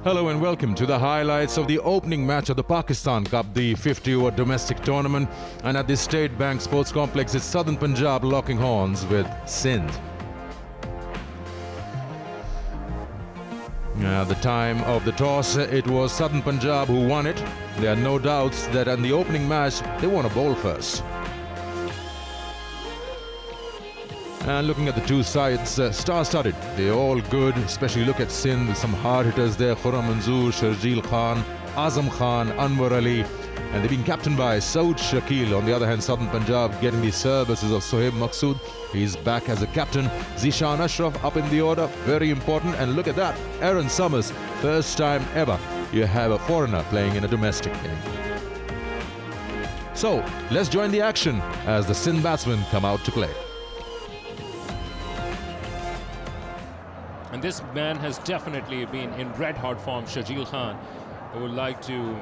Hello and welcome to the highlights of the opening match of the Pakistan Cup, the 50-over domestic tournament. And at the State Bank Sports Complex, it's Southern Punjab locking horns with Sindh. At the time of the toss, it was Southern Punjab who won it. There are no doubts that in the opening match, they want to bowl first. And looking at the two sides, star-studded. They're all good, especially look at Sindh with some hard hitters there. Khurram Manzoor, Sharjeel Khan, Azam Khan, Anwar Ali. And they've been captained by Saud Shakil. On the other hand, Southern Punjab getting the services of Sohaib Maqsood. He's back as a captain. Zishan Ashraf up in the order, very important. And look at that, Aaron Summers, first time ever you have a foreigner playing in a domestic game. So, let's join the action as the Sindh batsmen come out to play. And this man has definitely been in red-hot form, Sharjeel Khan, who would like to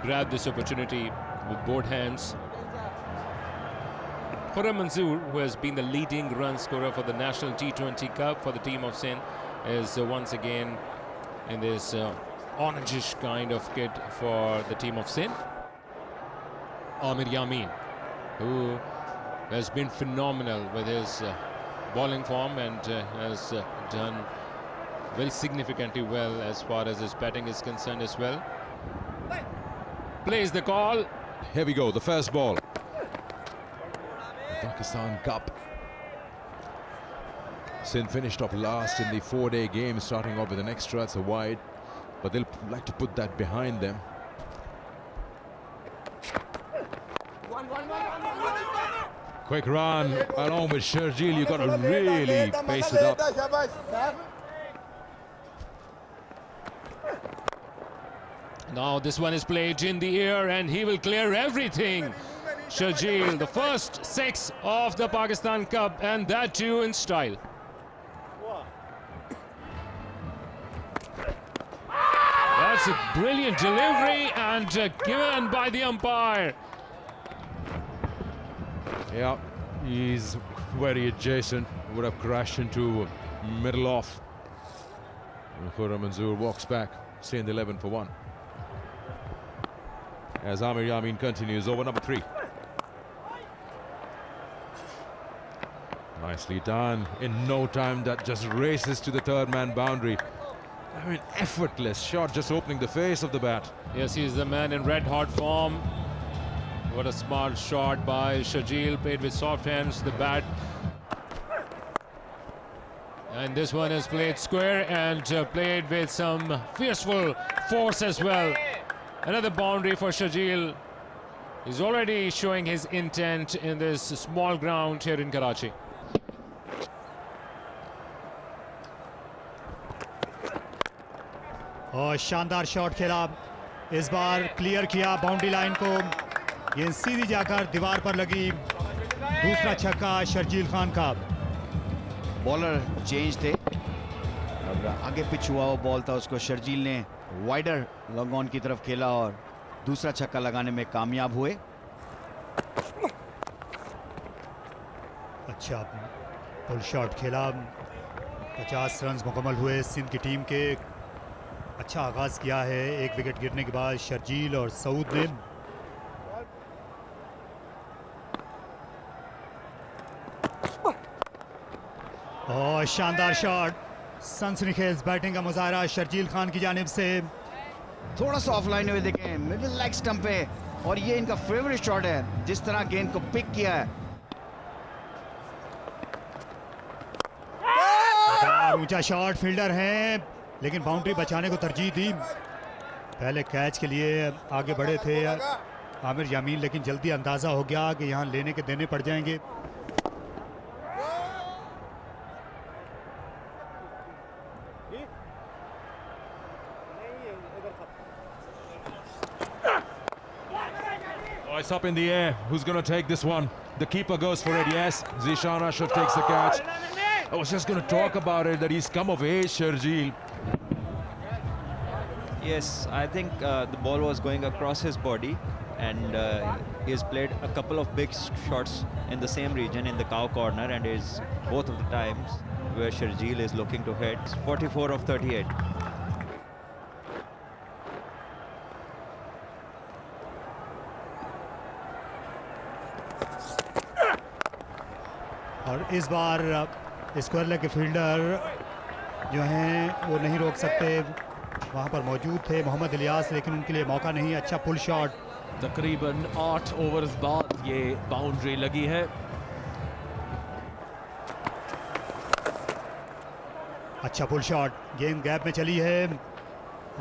grab this opportunity with both hands. Khurram Manzoor, who has been the leading run scorer for the National T20 Cup for the team of Sindh, is once again in this orangish kind of kit for the team of Sindh. Amir Yamin, who has been phenomenal with his bowling form and has done very significantly well as far as his batting is concerned as well. Plays the call. Here we go, the first ball. Pakistan Cup. Sindh finished off last in the 4-day game, starting off with an extra, it's a wide, but they'll like to put that behind them. Quick run along with Sharjeel. You've got to really pace it up. Now this one is played in the air and he will clear everything. Sharjeel, the first 6 of the Pakistan Cup, and that too in style. That's a brilliant delivery and given by the umpire. Yeah, he's very adjacent. Would have crashed into middle off. Khurram Manzoor walks back. Sindh 11 for 1. As Amir Yamin continues over number 3. Nicely done. In no time, that just races to the third man boundary. I mean, effortless shot, just opening the face of the bat. Yes, he's the man in red-hot form. What a smart shot by Sharjeel, played with soft hands, the bat. And this one is played square and played with some fierceful force as well. Another boundary for Sharjeel. He's already showing his intent in this small ground here in Karachi. और शानदार shot खेला, इस बार clear किया boundary line को, ये सीधी जाकर दीवार पर लगी. दूसरा छक्का शर्जील खान का. बॉलर चेंज थे, अब आगे पिच हुआ वो बॉल था, उसको शर्जील ने वाइडर लॉन्ग ऑन की तरफ खेला और दूसरा छक्का लगाने में कामयाब हुए. अच्छा पुल शॉट खेला, 50 रन मुकम्मल हुए सिंध की टीम के. अच्छा आगाज किया है एक विकेट गिरने के बाद शर्जील और सऊद ने. और शानदार शॉट, सनसनीखेज बैटिंग का मुजाहरा शर्जील खान की जानिब से. थोड़ा सा ऑफलाइन हुए देखें, मिडिल लेग स्टंप पे, और ये इनका फेवरेट शॉट है, जिस तरह गेंद को पिक किया है. ऊंचा शॉट, फील्डर हैं लेकिन बाउंड्री बचाने को तरजीह दी. पहले कैच के लिए आगे बढ़े थे आमिर यामीन, लेकिन जल्दी अंदाजा हो गया कि यहाँ लेने के देने पड़ जाएंगे. Oh, it's up in the air. Who's going to take this one? The keeper goes for it, yes. Zishan Ashraf takes the catch. I was just going to talk about it, that he's come of age, Sharjeel. Yes, I think the ball was going across his body, and he has played a couple of big shots in the same region in the cow corner, and is both of the times where Sharjeel is looking to hit. 44 of 38. और इस bar square leg के fielder जो हैं वो नहीं रोक सकते, वहाँ पर मौजूद थे मोहम्मद इलियास, लेकिन उनके लिए मौका नहीं। अच्छा पुल शॉट, तकरीबन 8 ओवर्स बाद ये बाउंड्री लगी है। अच्छा पुल शॉट, गेंद गैप में चली है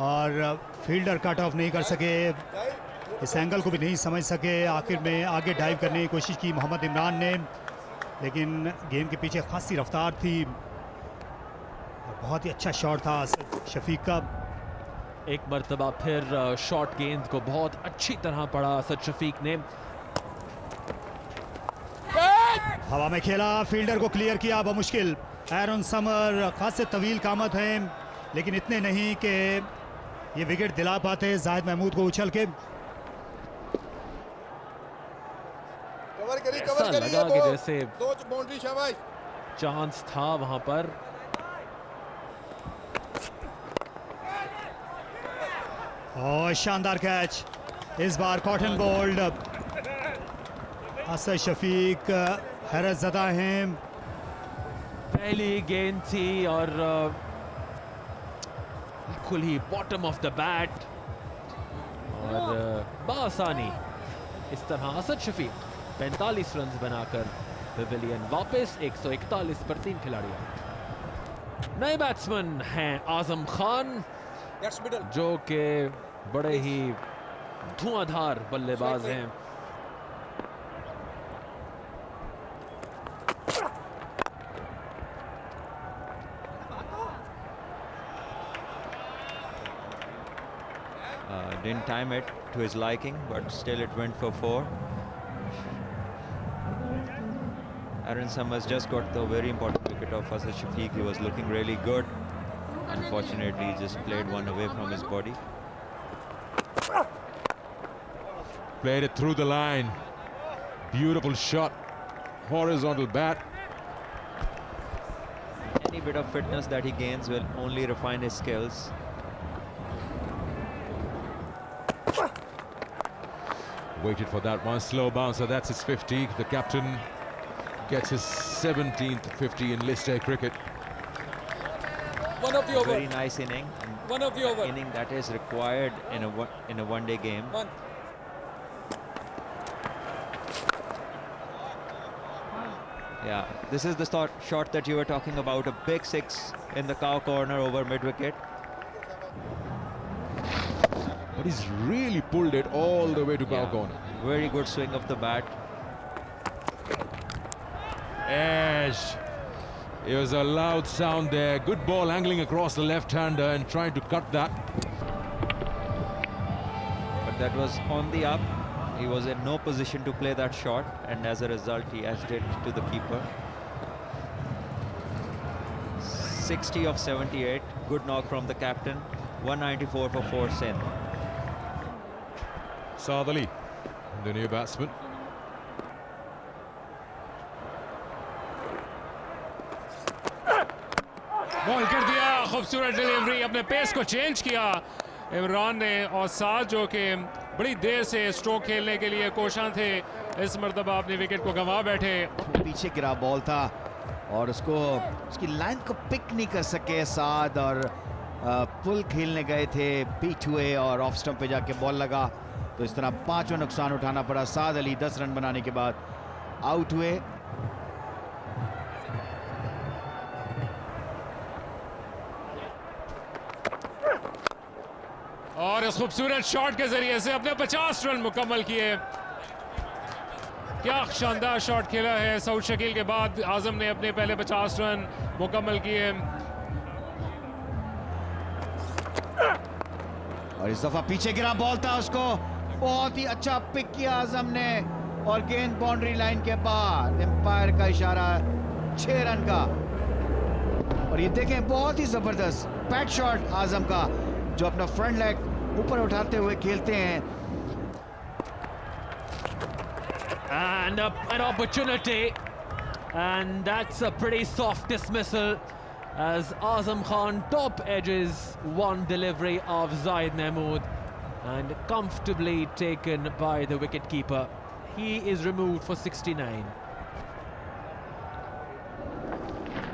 और फील्डर कट ऑफ नहीं कर सके, इस एंगल को भी नहीं समझ सके। आखिर में आगे डाइव करने की कोशिश की मोहम्मद इमरान ने, लेकिन गेंद के पीछे खासी रफ्तार थी और बहुत ही अच्छा शॉट था शफीक का। एक मरतबा फिर शॉट गेंद को बहुत अच्छी तरह पड़ा असद शफीक ने। हवा में खेला, फील्डर को क्लियर किया बमुश्किल। एरन समर खासे तवील कामत हैं, लेकिन इतने नहीं कि ये विकेट दिला पाते जाहिद महमूद को उछल के। ऐसा लगा कि जैसे चांस था वहां पर। और शानदार कैच, इस बार कॉटन बोल्ड। असद शफीक हैरत ज़दा हैं। पहली गेंद थी और बिल्कुल ही बॉटम ऑफ द बैट, और बासानी इस तरह असद शफीक 45 रन बनाकर पेविलियन वापस। 141 पर 3 खिलाड़ी आउट। नए बैट्समैन हैं आजम खान, जो कि बड़े ही धुआंधार बल्लेबाज हैं। Didn't time it to his liking, but still it went for 4. Aaron Summers just got the very important wicket of Asad Shafiq. He was looking really good. Unfortunately, he just played one away from his body. Played it through the line. Beautiful shot. Horizontal bat. Any bit of fitness that he gains will only refine his skills. Waited for that one. Slow bouncer. That's his 50. The captain gets his 17th 50 in List A cricket. One of the over. Very nice inning. One of the over. Inning that is required in a one-day game. One. Yeah, this is the shot that you were talking about. A big 6 in the cow corner over mid-wicket. But he's really pulled it all the way to cow corner. Very good swing of the bat. Edge. It was a loud sound there. Good ball angling across the left-hander and trying to cut that. But that was on the up. He was in no position to play that shot, and as a result, he edged it to the keeper. 60 of 78. Good knock from the captain. 194 for 4 Sindh. Saad Ali, the new batsman. Ball कर दिया, खूबसूरत delivery, अपने pace को change किया इमरान ने। और साथ जो कि बड़ी देर से स्ट्रोक खेलने के लिए कोशां थे, इस मरतबा अपनी विकेट को गंवा बैठे। पीछे गिरा बॉल था और उसकी लाइन को पिक नहीं कर सके साद, और पुल खेलने गए थे, बीट हुए और ऑफ स्टंप पे जाके बॉल लगा, तो इस तरह 5वां नुकसान उठाना पड़ा। साद अली 10 रन बनाने के बाद आउट हुए। और इस खूबसूरत शॉट के जरिए से अपने 50 रन मुकम्मल किए। क्या शानदार शॉट खेला है सऊद शकील के बाद आजम ने अपने पहले 50 रन मुकम्मल किए। और इस दफा पीछे गिरा बॉल था, उसको बहुत ही अच्छा पिक किया आजम ने, और गेंद बाउंड्री लाइन के बाद। एम्पायर का इशारा 6 रन का। और ये देखें, बहुत ही जबरदस्त पैट शॉट आजम का, जो अपना फ्रंट लेग ऊपर उठाते हुए खेलते हैं। And an opportunity, and that's a pretty soft dismissal as Azam Khan top edges one delivery of Zaid Mahmood and comfortably taken by the wicketkeeper. He is removed for 69.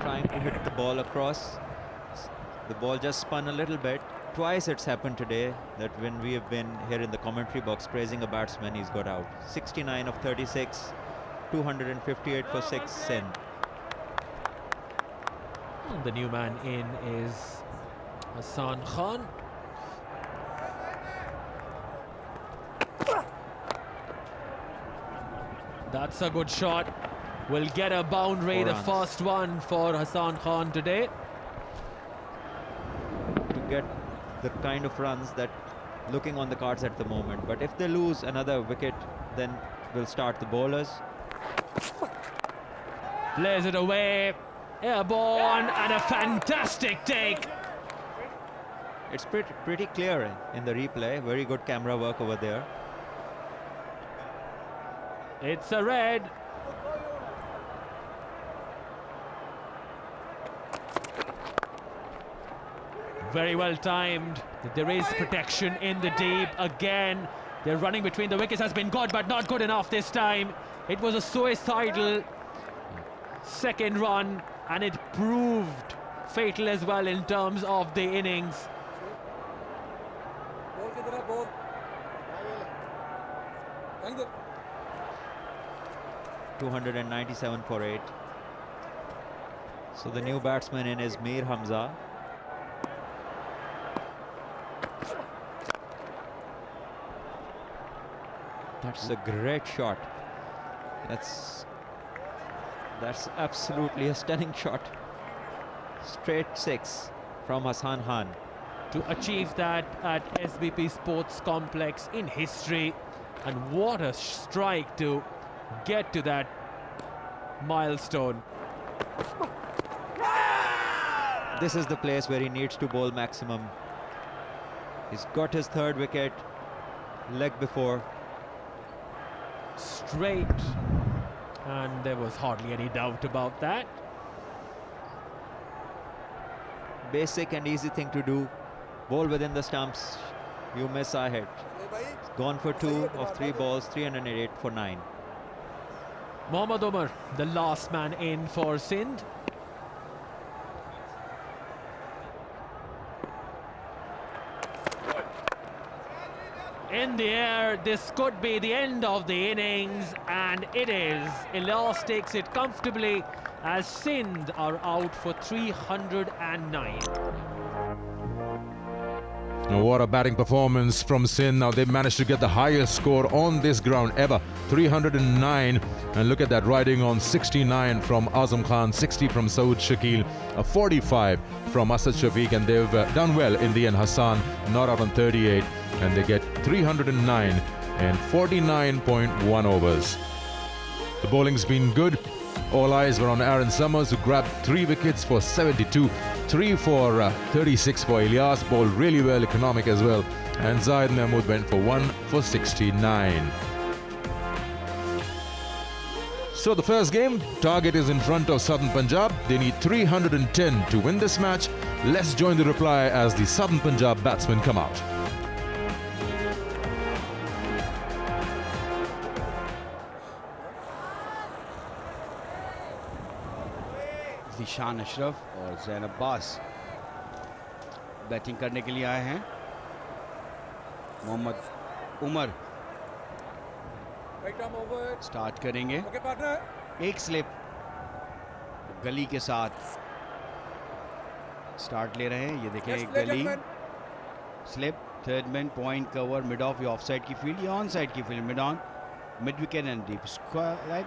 Trying to hit the ball across. The ball just spun a little bit. Twice it's happened today that when we have been here in the commentary box praising a batsman, he's got out. 69 of 36, 258 for 6 Sindh. The new man in is Hassan Khan. That's a good shot. Will get a boundary, 4 the runs. first one for Hassan Khan today. To get the kind of runs that looking on the cards at the moment. But if they lose another wicket, then we'll start the bowlers. Plays it away. Airborne and a fantastic take. It's pretty clear in the replay. Very good camera work over there. It's a red. Very well timed. There is protection in the deep. Again, they're running between the wickets has been good, but not good enough this time. It was a suicidal second run, and it proved fatal as well in terms of the innings. 297 for 8. So the new batsman in is Mir Hamza. That's a great shot. That's absolutely a stunning shot. Straight 6 from Hassan Khan. To achieve that at SBP Sports Complex in history, and what a strike to get to that milestone. This is the place where he needs to bowl maximum. He's got his third wicket, leg before. Straight, and there was hardly any doubt about that. Basic and easy thing to do. Bowl within the stumps, you miss, I hit. Gone for 2 of 3 balls, 308 for 9. Mohammad Umar, the last man in for Sindh. In the air, this could be the end of the innings, and it is. Ilyas takes it comfortably as Sindh are out for 309. What a batting performance from Sindh. Now they've managed to get the highest score on this ground ever, 309. And look at that, riding on 69 from Azam Khan, 60 from Saud Shakil, a 45 from Asad Shafiq, and they've done well in the end. Hassan not out on 38, and they get 309 and 49.1 overs. The bowling's been good. All eyes were on Aaron Summers, who grabbed 3 wickets for 72, 3 for 36 for Ilyas, bowled really well, economic as well, and Zaid Mahmood went for 1 for 69. So the first game, target is in front of Southern Punjab. They need 310 to win this match. Let's join the reply as the Southern Punjab batsmen come out. Zeeshan Ashraf और ज़ैन Abbas batting करने के लिए आए हैं। Mohammad Umar start करेंगे। एक slip गली के साथ स्टार्ट ले रहे हैं। ये देखें, गली slip, third man, point cover, mid of, of side की फील्ड या ऑन साइड की field, mid on, mid wicket and deep square leg,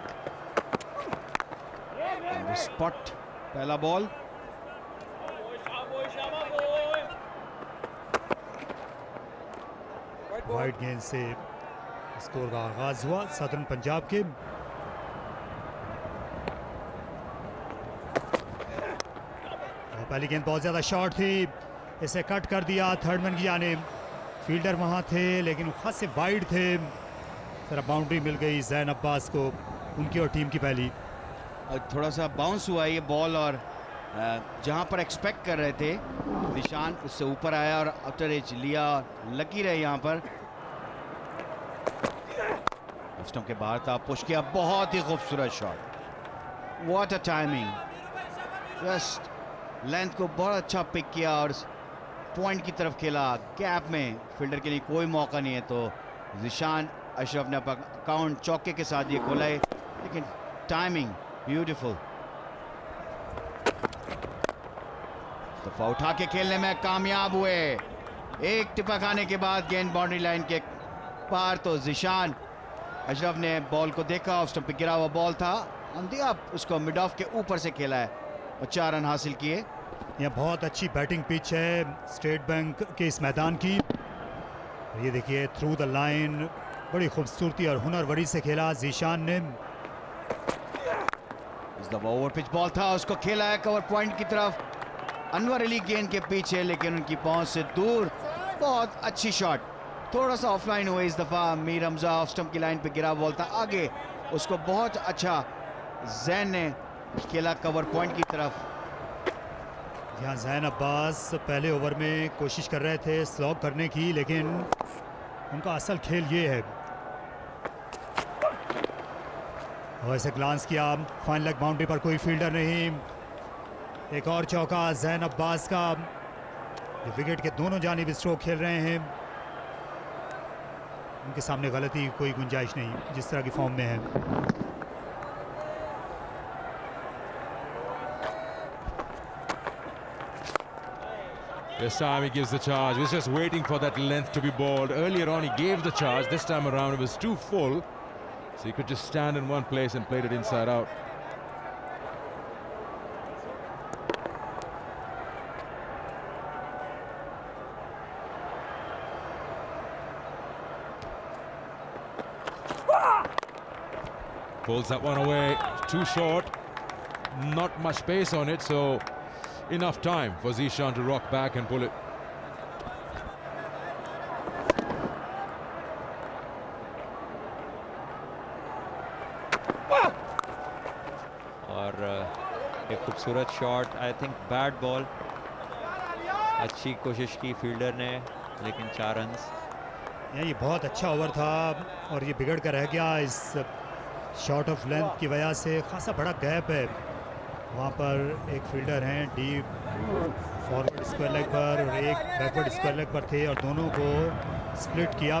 spot, पहला बॉल। वाइड गेंद से स्कोर का आगाज हुआ सदर्न पंजाब के। और पहली गेंद बहुत ज्यादा शॉर्ट थी, इसे कट कर दिया थर्ड मैन की जानिब। फील्डर वहाँ थे लेकिन खास से वाइड थे। जरा बाउंड्री मिल गई जैन अब्बास को, उनकी और टीम की पहली। थोड़ा सा बाउंस हुआ ये बॉल और जहां पर एक्सपेक्ट कर रहे थे निशान उससे ऊपर आया और आउटर एज लिया, लकी रहे यहां पर। स्टंप के बाहर था, पुश किया, बहुत ही खूबसूरत shot. What a timing, just length को बहुत अच्छा पिक किया और पॉइंट की तरफ खेला। गैप में फील्डर के लिए कोई मौका नहीं है, तो ज़ीशान अशरफ ने अपना अकाउंट चौके के साथ ये खोला है, लेकिन टाइमिंग ब्यूटीफुल। दफा उठा के खेलने में कामयाब हुए। एक टिपा खाने के बाद गेंद बाउंड्री लाइन के पार, तो ज़ीशान अशरफ ने बॉल को देखा, ऑफ स्टंप पे गिरा हुआ बॉल था, दिया उसको मिड ऑफ के ऊपर से खेला है और 4 रन हासिल किए। यह बहुत अच्छी बैटिंग पिच है स्टेट बैंक के इस मैदान की। ये देखिए थ्रू द लाइन बड़ी खूबसूरती और हुनरवरी से खेला ज़ीशान ने। इस दफा ओवर पिच बॉल था, उसको खेला है कवर पॉइंट की तरफ। अनवर अली गेंद के पीछे लेकिन उनकी पहुंच से दूर। बहुत अच्छी शॉट, थोड़ा सा ऑफलाइन हुए इस दफा। मीर हमजा ऑफ स्टंप की लाइन पे गिरा बॉल था, आगे उसको बहुत अच्छा जैन ने खेला कवर पॉइंट की तरफ। यहाँ जैन अब्बास पहले ओवर में कोशिश कर रहे थे स्लॉग करने की, लेकिन उनका असल खेल ये है। और ऐसे ग्लांस किया, फाइन लेग बाउंड्री पर कोई फील्डर नहीं। एक और चौका जैन अब्बास का। विकेट के दोनों जानिब स्ट्रोक खेल रहे हैं, उनके सामने गलती की कोई गुंजाइश नहीं जिस तरह की फॉर्म में है। This time he gives the charge. He was just waiting for that length to be bowled. Earlier on he gave the charge. This time around it was too full, so he could just stand in one place and played it inside out. Pulls that one away, too short, not much pace on it, so enough time for Zeeshan to rock back and pull it. और एक खूबसूरत shot, I think bat ball, अच्छी कोशिश की fielder ने, लेकिन 4 run. ये बहुत अच्छा ओवर था और ये बिगड़ कर रह गया इस शॉट ऑफ लेंथ की वजह से। खासा बड़ा गैप है वहाँ पर, एक फील्डर हैं डीप फॉरवर्ड स्क्वायर लेग पर और एक बैकवर्ड स्क्वायर लेग पर थे और दोनों को स्प्लिट किया।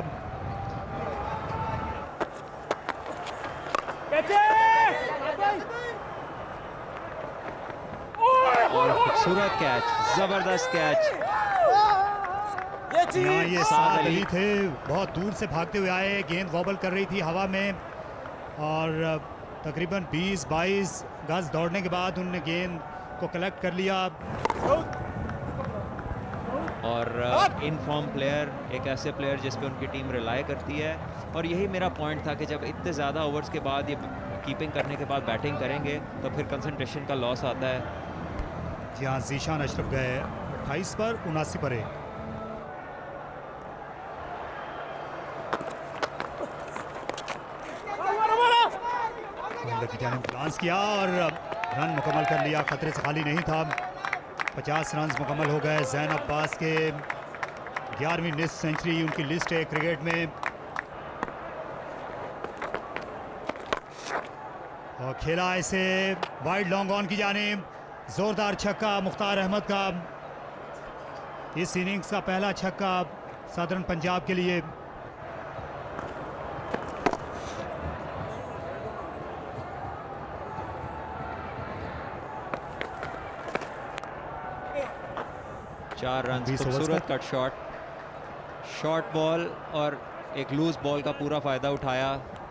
और खूबसूरत कैच, जबरदस्त कैच। यहाँ ये साद अली थे, बहुत दूर से भागते हुए आए, गेंद वॉबल कर रही थी हवा में और तकरीबन 20-22 गज दौड़ने के बाद उन्होंने गेंद को कलेक्ट कर लिया। और इन फॉर्म प्लेयर, एक ऐसे प्लेयर जिस पे उनकी टीम रिलाई करती है, और यही मेरा पॉइंट था कि जब इतने ज़्यादा ओवर्स के बाद ये कीपिंग करने के बाद बैटिंग करेंगे तो फिर कंसंट्रेशन का लॉस आता है। जहाँ ज़ीशान अशरफ गए 28 पर 79 पर 1। की जानिब ग्लांस किया और रन मुकम्मल कर लिया, खतरे से खाली नहीं था। 50 रन मुकम्मल हो गए। जैन अब्बास के 11वीं लिस्ट सेंचुरी उनकी लिस्ट है क्रिकेट में। और खेला इसे वाइड लॉन्ग ऑन की जानिब, जोरदार छक्का मुख्तार अहमद का, इस इनिंग्स का पहला छक्का सदर्न पंजाब के लिए। चार रन, खूबसूरत कट शॉट, शॉर्ट बॉल और एक लूज बॉल का पूरा फ़ायदा उठाया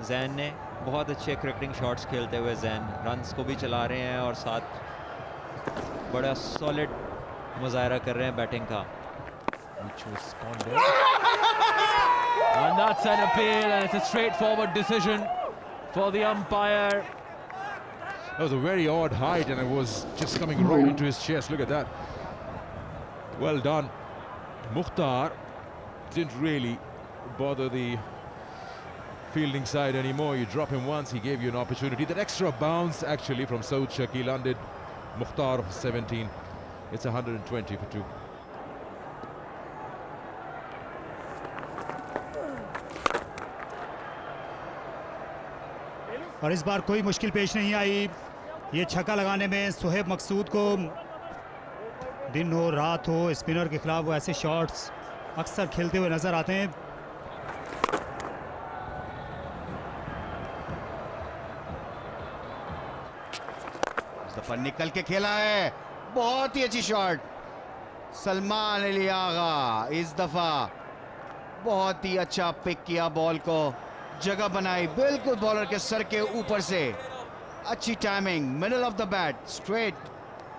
जैन ने। बहुत अच्छे क्रिकेटिंग शॉट्स खेलते हुए जैन रन्स को भी चला रहे हैं और साथ बड़ा सॉलिड मुजाहरा कर रहे हैं बैटिंग का। And that's an appeal, and it's a straightforward decision for the umpire. That was a very odd height and it was just coming right into his chest. Look at that. Well done. Mukhtar didn't really bother the fielding side anymore. You drop him once, he gave you an opportunity. That extra bounce actually from Saud Shakil landed Mukhtar for 17. It's 120 for 2. और इस बार कोई मुश्किल पेश नहीं आई ये छक्का लगाने में। सुहेब मकसूद को दिन हो रात हो स्पिनर के खिलाफ वो ऐसे शॉट्स अक्सर खेलते हुए नजर आते हैं। इस दफा निकल के खेला है, बहुत ही अच्छी शॉट सलमान अली आगा। इस दफा बहुत ही अच्छा पिक किया, बॉल को जगह बनाई बिल्कुल बॉलर के सर के ऊपर से। अच्छी timing, middle of the bat straight,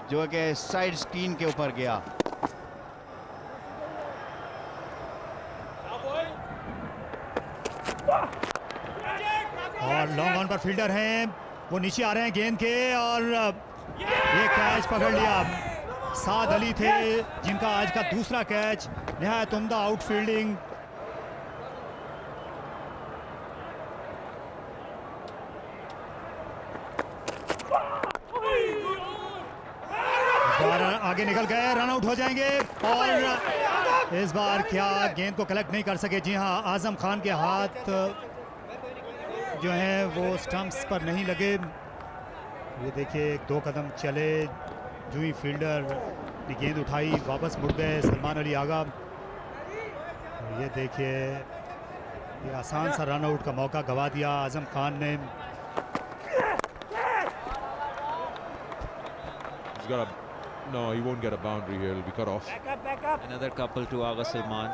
जो कि साइड स्क्रीन के ऊपर गया। और लॉन्ग ऑन पर फील्डर हैं, वो नीचे आ रहे हैं गेंद के और ये कैच पकड़ लिया। साद अली थे जिनका आज का दूसरा कैच। निहायत उम्दा आउटफील्डिंग। आगे निकल गए, रन आउट हो जाएंगे। और इस बार क्या गेंद को कलेक्ट नहीं कर सके। जी हां, आजम खान के हाथ जो हैं वो स्टंप्स पर नहीं लगे। ये देखिए, 2 कदम चले, जो ही फील्डर ने गेंद उठाई वापस मुड़ गए सलमान अली आगा। ये देखिए, ये आसान सा रन आउट का मौका गवा दिया आजम खान ने। No, he won't get a boundary here. He'll be cut off. Back up. Another couple to Agha Salman.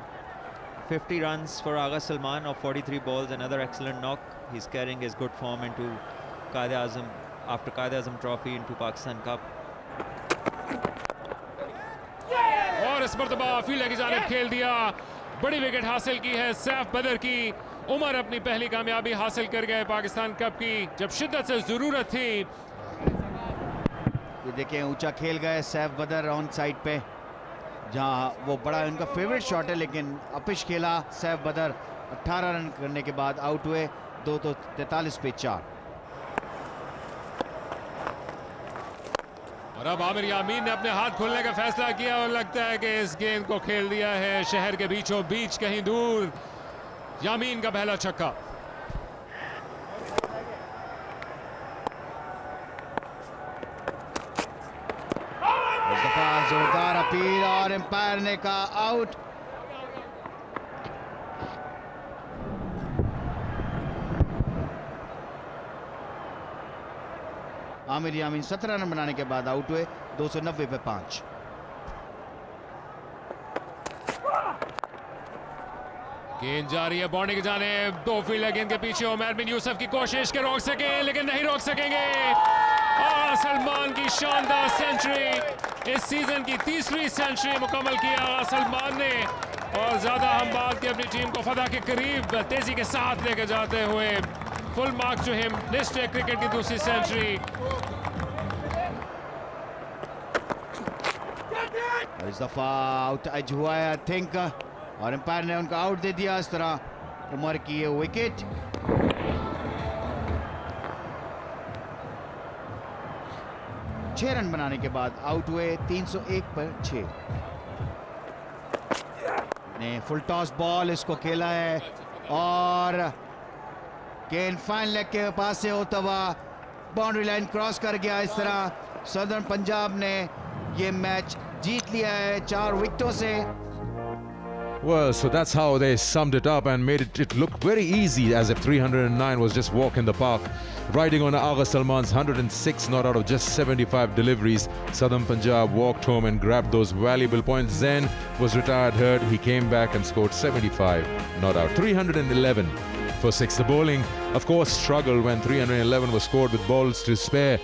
50 runs for Agha Salman of 43 balls. Another excellent knock. He's carrying his good form into Quaid-e-Azam, after Quaid-e-Azam Trophy into Pakistan Cup. और इस मरतबा fielder की जानिब खेल दिया। बड़ी wicket हासिल की है सैफ बदर की। उमर अपनी पहली कामयाबी हासिल कर गए पाकिस्तान कप की, जब शिद्दत से जरूरत थी। ये देखें, ऊंचा खेल गए सैफ बदर ऑन साइड पे, जहां वो बड़ा उनका फेवरेट शॉट है, लेकिन अपिश खेला सैफ बदर। 18 रन करने के बाद आउट हुए, 243 पे 4। और अब आमिर यामीन ने अपने हाथ खोलने का फैसला किया और लगता है कि इस गेंद को खेल दिया है शहर के बीचों बीच कहीं दूर। यामीन का पहला छक्का। जोरदार अपील और एम्पायर ने कहा आउट। आमिर यामीन 17 रन बनाने के बाद आउट हुए, 290 पे 5। गेंद जा रही है बाउंड्री की जानिब। 2 फील्डर गेंद के पीछे। उमर बिन यूसुफ की कोशिश के रोक सके, लेकिन नहीं रोक सकेंगे। सलमान की शानदार सेंचुरी, इस सीजन की 3री सेंचुरी मुकम्मल किया सलमान ने। और ज्यादा हम बात की अपनी टीम को फतह के करीब तेजी के साथ लेकर जाते हुए full mark to him. List है क्रिकेट की 2री सेंचुरी। इस दफा आउट एज हुआ है आई थिंक, और एम्पायर ने उनका आउट दे दिया। इस तरह उमर की ये विकेट। छह रन बनाने के बाद आउट हुए, 301 पर 6। ने फुल टॉस बॉल इसको खेला है और गेंद फाइन लेग के पास से होता हुआ बाउंड्री लाइन क्रॉस कर गया। इस तरह सदर्न पंजाब ने ये मैच जीत लिया है 4 विकेटों से। Well, so that's how they summed it up and made it look very easy, as if 309 was just walk in the park. Riding on Agha Salman's 106 not out of just 75 deliveries, Southern Punjab walked home and grabbed those valuable points. Zain was retired hurt. He came back and scored 75 not out. 311 for 6. The bowling, of course, struggled when 311 was scored with balls to spare.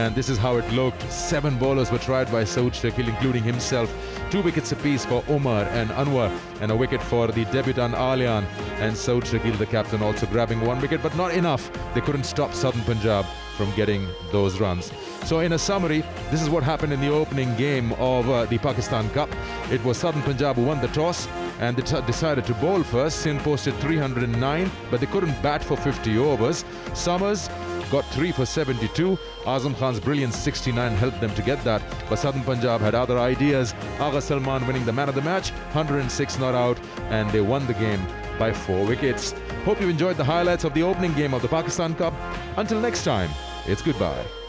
And this is how it looked. 7 bowlers were tried by Saud Shakil, including himself. 2 wickets apiece for Umar and Anwar, and a wicket for the debutant Alian. And Saud Shakil, the captain, also grabbing 1 wicket, but not enough. They couldn't stop Southern Punjab from getting those runs. So in a summary, this is what happened in the opening game of the Pakistan Cup. It was Southern Punjab who won the toss and they decided to bowl first. Sindh posted 309, but they couldn't bat for 50 overs. Summers got 3 for 72. Azam Khan's brilliant 69 helped them to get that, but Southern Punjab had other ideas. Agha Salman winning the man of the match, 106 not out, and they won the game by 4 wickets. Hope you enjoyed the highlights of the opening game of the Pakistan Cup. Until next time, it's goodbye.